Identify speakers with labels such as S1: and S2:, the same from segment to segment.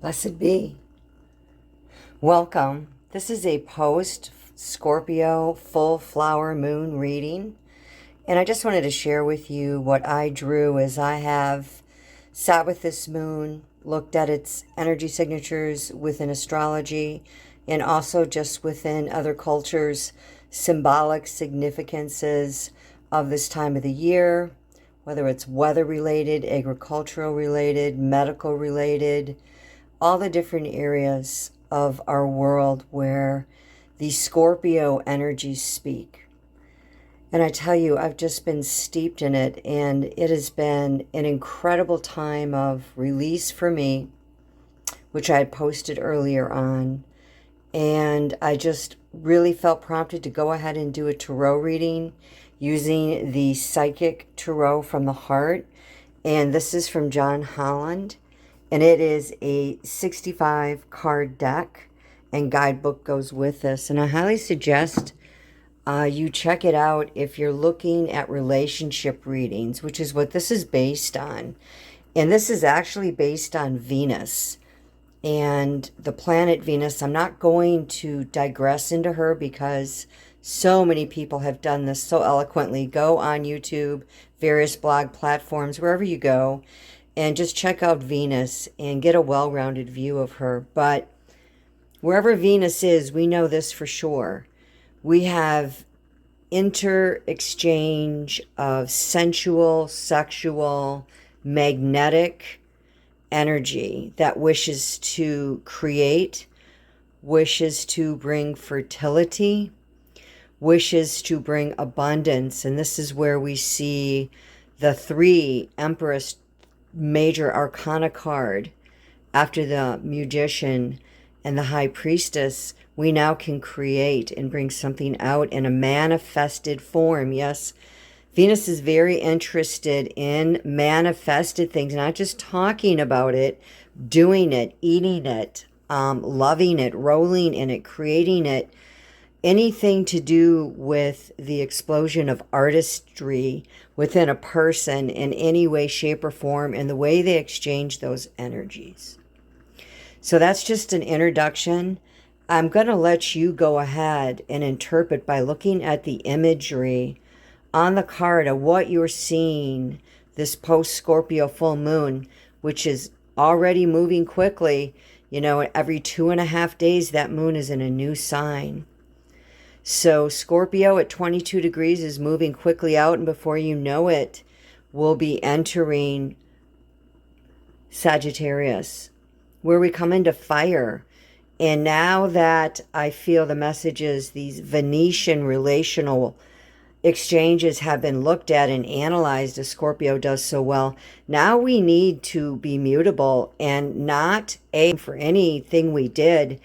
S1: Blessed be. Welcome. This is a post Scorpio full flower moon reading. And I just wanted to share with you what I drew as I have sat with this moon, looked at its energy signatures within astrology, and also just within other cultures, symbolic significances of this time of the year, whether it's weather related, agricultural related, medical related, all the different areas of our world where the Scorpio energies speak. And I tell you, I've just been steeped in it, and it has been an incredible time of release for me, which I had posted earlier on. And I just really felt prompted to go ahead and do a tarot reading using the Psychic Tarot from the Heart. And this is from John Holland. And it is a 65 card deck, and guidebook goes with this. And I highly suggest you check it out if you're looking at relationship readings, which is what this is based on. And this is actually based on Venus and the planet Venus. I'm not going to digress into her because so many people have done this so eloquently. Go on YouTube, various blog platforms, wherever you go, and just check out Venus and get a well-rounded view of her. But wherever Venus is, we know this for sure. We have inter-exchange of sensual, sexual, magnetic energy that wishes to create, wishes to bring fertility, wishes to bring abundance. And this is where we see the three Empress major arcana card after the Magician and the High Priestess. We now can create and bring something out in a manifested form. Yes, Venus is very interested in manifested things, not just talking about it, doing it, eating it, loving it, rolling in it, creating it. Anything to do with the explosion of artistry within a person in any way, shape, or form, and the way they exchange those energies. So that's just an introduction. I'm going to let you go ahead and interpret by looking at the imagery on the card of what you're seeing this post-Scorpio full moon, which is already moving quickly. You know, every 2.5 days, that moon is in a new sign. So Scorpio at 22 degrees is moving quickly out, and before you know it, we'll be entering Sagittarius, where we come into fire. And now that I feel the messages, these Venetian relational exchanges have been looked at and analyzed as Scorpio does so well, now we need to be mutable and not aim for anything we did.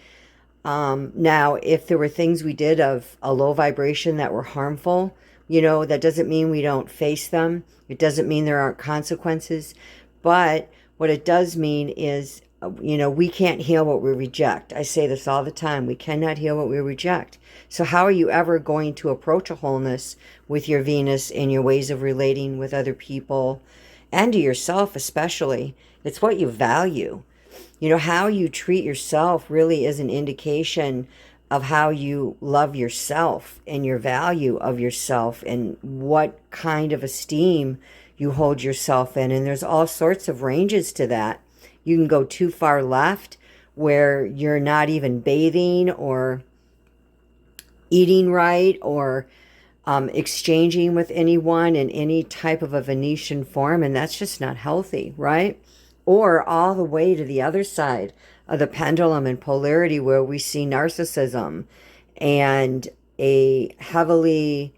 S1: Now, if there were things we did of a low vibration that were harmful, that doesn't mean we don't face them. It doesn't mean there aren't consequences. But what it does mean is, we can't heal what we reject. I say this all the time. We cannot heal what we reject. So how are you ever going to approach a wholeness with your Venus and your ways of relating with other people and to yourself especially? It's what you value. How you treat yourself really is an indication of how you love yourself and your value of yourself and what kind of esteem you hold yourself in. And there's all sorts of ranges to that. You can go too far left where you're not even bathing or eating right or exchanging with anyone in any type of a Venetian form. And that's just not healthy, right? Or all the way to the other side of the pendulum and polarity where we see narcissism and a heavily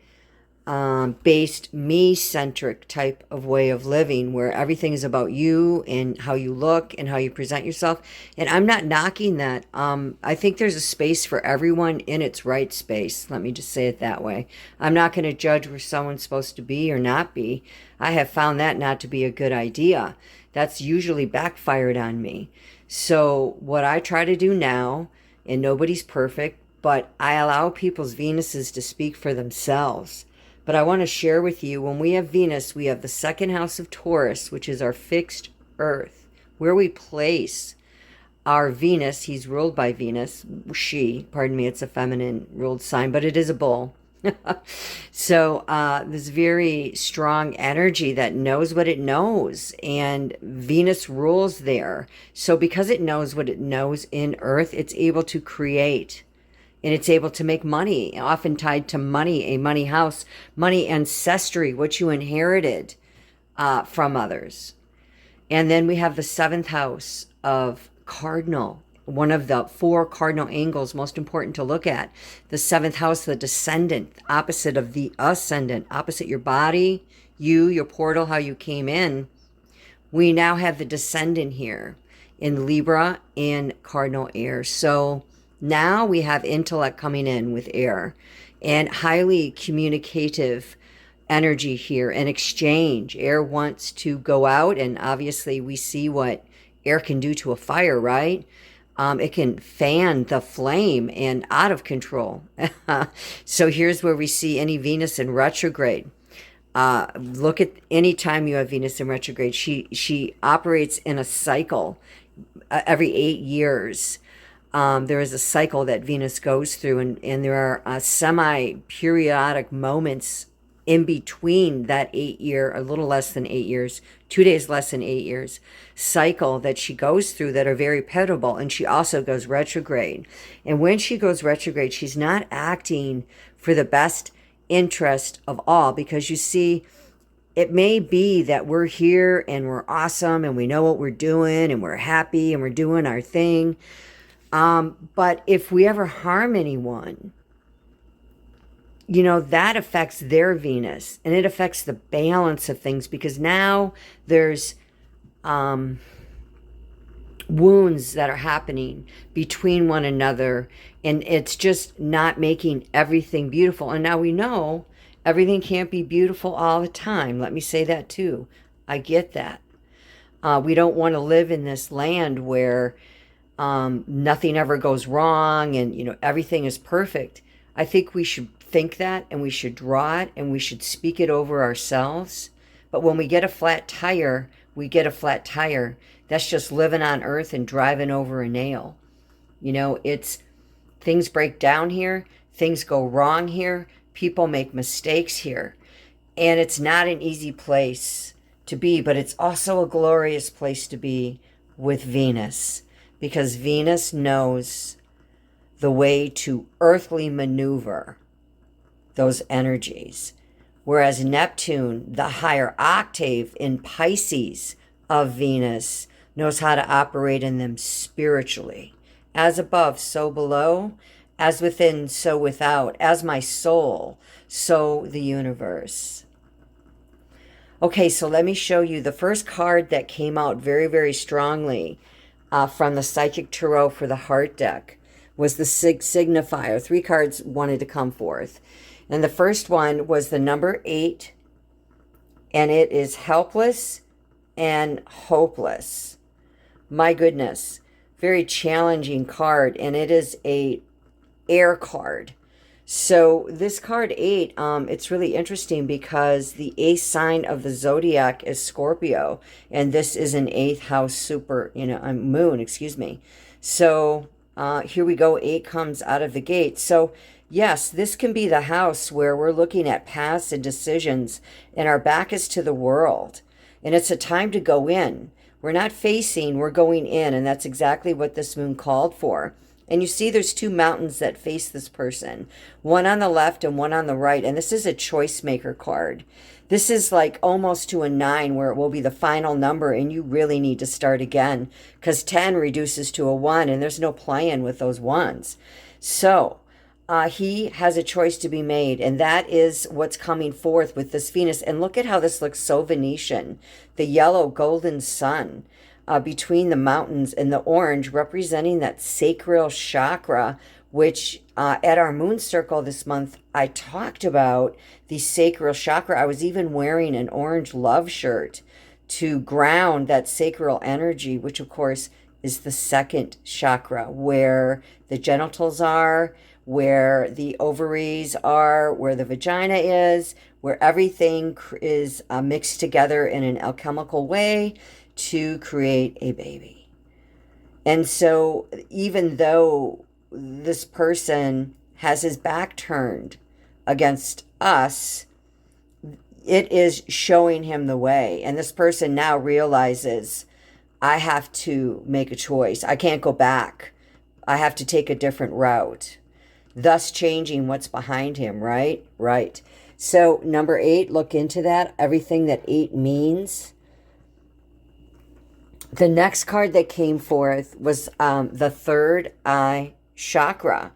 S1: based me-centric type of way of living where everything is about you and how you look and how you present yourself. And I'm not knocking that. I think there's a space for everyone in its right space. Let me just say it that way. I'm not going to judge where someone's supposed to be or not be. I have found that not to be a good idea. That's usually backfired on me. So what I try to do now, and nobody's perfect, but I allow people's Venuses to speak for themselves. But I want to share with you, when we have Venus, we have the second house of Taurus, which is our fixed earth, where we place our Venus, he's ruled by Venus, pardon me, it's a feminine ruled sign, but it is a bull. So this very strong energy that knows what it knows, and Venus rules there. So because it knows what it knows in Earth, it's able to create, and it's able to make money, often tied to money, a money house, money ancestry, what you inherited from others. And then we have the seventh house of cardinal, one of the four cardinal angles most important to look at. The seventh house, the descendant, opposite of the ascendant, opposite your body, your portal, how you came in. We now have the descendant here in Libra and cardinal air. So now we have intellect coming in with air and highly communicative energy here and exchange. Air wants to go out, and obviously we see what air can do to a fire, right? It can fan the flame and out of control. So here's where we see any Venus in retrograde. Look at any time you have Venus in retrograde. She operates in a cycle every 8 years. There is a cycle that Venus goes through, and there are semi-periodic moments in between that 8 year, a little less than 8 years, 2 days less than 8 years cycle that she goes through that are very pivotal. And she also goes retrograde. And when she goes retrograde, she's not acting for the best interest of all, because you see, it may be that we're here and we're awesome and we know what we're doing and we're happy and we're doing our thing. But if we ever harm anyone, that affects their Venus, and it affects the balance of things, because now there's wounds that are happening between one another, and it's just not making everything beautiful. And now we know everything can't be beautiful all the time. Let me say that too. I get that. We don't want to live in this land where nothing ever goes wrong and everything is perfect. I think we should think that, and we should draw it, and we should speak it over ourselves. But when we get a flat tire, we get a flat tire. That's just living on earth and driving over a nail. It's things break down here, things go wrong here, people make mistakes here. And it's not an easy place to be, but it's also a glorious place to be with Venus, because Venus knows the way to earthly maneuver those energies. Whereas Neptune, the higher octave in Pisces of Venus, knows how to operate in them spiritually. As above, so below. As within, so without. As my soul, so the universe. Okay, so let me show you the first card that came out very, very strongly from the Psychic Tarot for the Heart deck was the signifier. 3 cards wanted to come forth. And the first one was the number 8, and it is helpless and hopeless. My goodness, very challenging card, and it is a air card. So this card 8, it's really interesting because the 8th sign of the zodiac is Scorpio, and this is an 8th house moon, excuse me. So here we go, 8 comes out of the gate. So yes, this can be the house where we're looking at past and decisions, and our back is to the world. And it's a time to go in. We're not facing, we're going in, and that's exactly what this moon called for. And you see there's 2 mountains that face this person, one on the left and one on the right, and this is a choice maker card. This is like almost to a 9, where it will be the final number, and you really need to start again, because 10 reduces to a 1, and there's no playing with those ones. So he has a choice to be made, and that is what's coming forth with this Venus. And look at how this looks so Venetian. The yellow golden sun between the mountains, and the orange representing that sacral chakra, which at our moon circle this month, I talked about the sacral chakra. I was even wearing an orange love shirt to ground that sacral energy, which of course is the second chakra, where the genitals are, where the ovaries are, where the vagina is, where everything is mixed together in an alchemical way to create a baby. And so even though this person has his back turned against us, it is showing him the way. And this person now realizes, I have to make a choice. I can't go back. I have to take a different route, thus changing what's behind him, right? Right. So, number 8, look into that, everything that 8 means. The next card that came forth was the third eye chakra.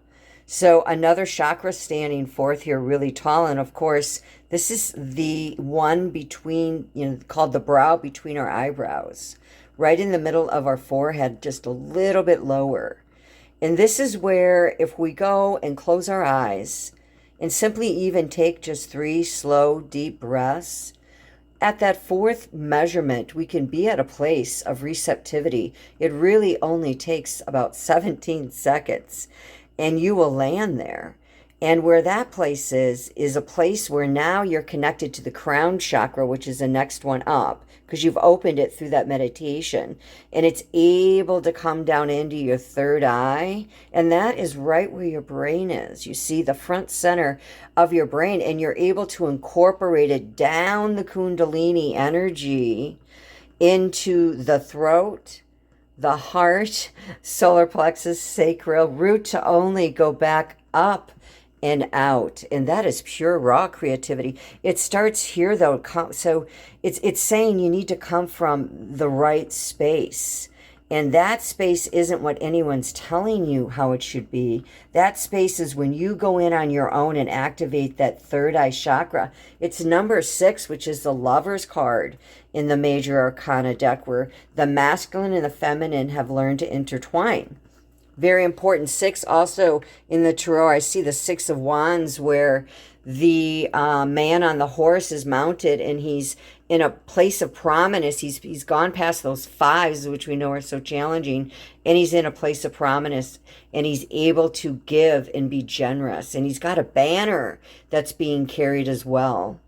S1: So another chakra standing forth here really tall. And of course, this is the one between, called the brow between our eyebrows, right in the middle of our forehead, just a little bit lower. And this is where if we go and close our eyes and simply even take just 3 slow, deep breaths, at that 4th measurement, we can be at a place of receptivity. It really only takes about 17 seconds, and you will land there. And where that place is a place where now you're connected to the crown chakra, which is the next one up, because you've opened it through that meditation. And it's able to come down into your third eye. And that is right where your brain is. You see the front center of your brain, and you're able to incorporate it down the Kundalini energy into the throat, the heart, solar plexus, sacral, root to only go back up and out. And that is pure raw creativity. It starts here though. So it's saying you need to come from the right space. And that space isn't what anyone's telling you how it should be. That space is when you go in on your own and activate that third eye chakra. It's number 6, which is the Lover's card in the Major Arcana deck, where the masculine and the feminine have learned to intertwine. Very important. 6 also in the tarot, I see the 6 of Wands, where the man on the horse is mounted and he's in a place of prominence. He's gone past those 5s, which we know are so challenging, and he's in a place of prominence, and he's able to give and be generous. And he's got a banner that's being carried as well.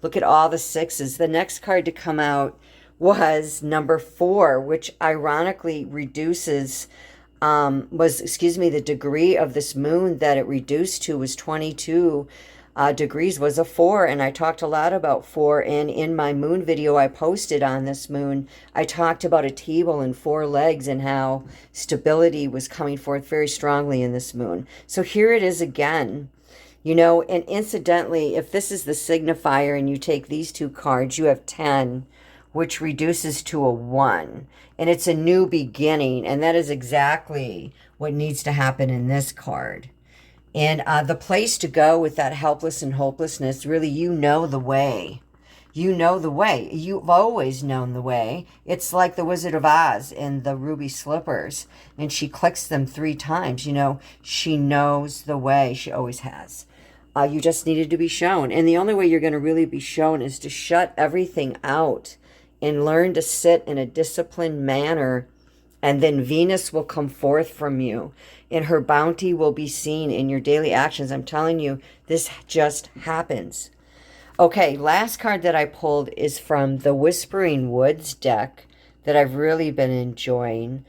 S1: Look at all the 6s. The next card to come out was number 4, which ironically reduces the degree of this moon that it reduced to was 22 degrees, was a 4. And I talked a lot about 4. And in my moon video I posted on this moon, I talked about a table and 4 legs and how stability was coming forth very strongly in this moon. So here it is again. And incidentally, if this is the signifier and you take these 2 cards, you have 10, which reduces to a 1. And it's a new beginning. And that is exactly what needs to happen in this card. And the place to go with that helpless and hopelessness, really, you know the way. You know the way. You've always known the way. It's like the Wizard of Oz and the ruby slippers. And she clicks them 3 times. She knows the way. She always has. You just needed to be shown. And the only way you're going to really be shown is to shut everything out and learn to sit in a disciplined manner. And then Venus will come forth from you, and her bounty will be seen in your daily actions. I'm telling you, this just happens. Okay, last card that I pulled is from the Whispering Woods deck that I've really been enjoying.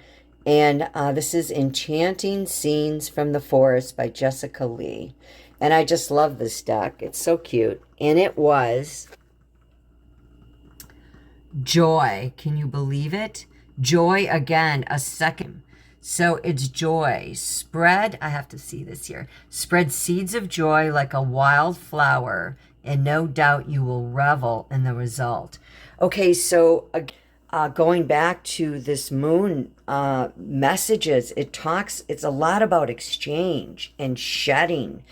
S1: And this is Enchanting Scenes from the Forest by Jessica Lee. And I just love this deck. It's so cute. And it was Joy. Can you believe it? Joy again, a second. So it's joy. I have to see this here. Spread seeds of joy like a wild flower, and no doubt you will revel in the result. Okay, so going back to this moon messages, it's a lot about exchange and shedding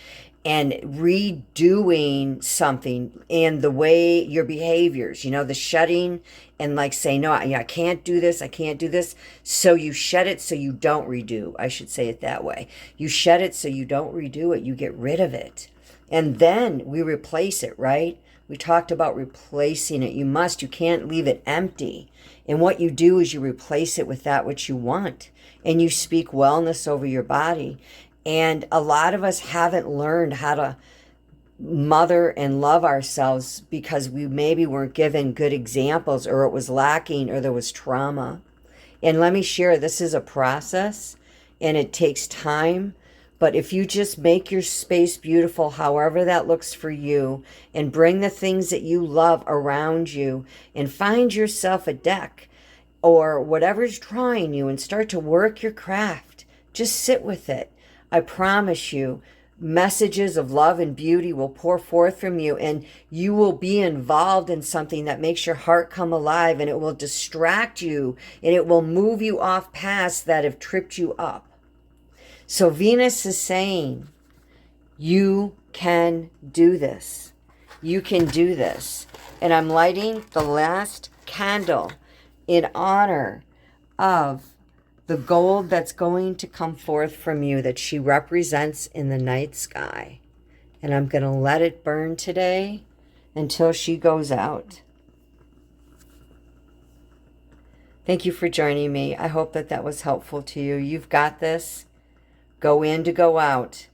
S1: and redoing something, and the way your behaviors, the shedding and like saying, no, I can't do this. I can't do this. So you shed it so you don't redo. I should say it that way. You shed it so you don't redo it. You get rid of it. And then we replace it, right? We talked about replacing it. You can't leave it empty. And what you do is you replace it with that which you want. And you speak wellness over your body. And a lot of us haven't learned how to mother and love ourselves because we maybe weren't given good examples, or it was lacking, or there was trauma. And let me share, this is a process and it takes time. But if you just make your space beautiful, however that looks for you, and bring the things that you love around you, and find yourself a deck or whatever's drawing you and start to work your craft, just sit with it. I promise you, messages of love and beauty will pour forth from you, and you will be involved in something that makes your heart come alive, and it will distract you and it will move you off paths that have tripped you up. So Venus is saying, you can do this. You can do this. And I'm lighting the last candle in honor of the gold that's going to come forth from you that she represents in the night sky. And I'm going to let it burn today until she goes out. Thank you for joining me. I hope that that was helpful to you. You've got this. Go in to go out.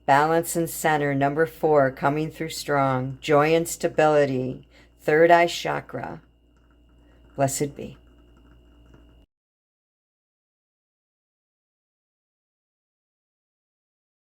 S1: Balance and center, number 4, coming through strong. Joy and stability, third eye chakra. Blessed be.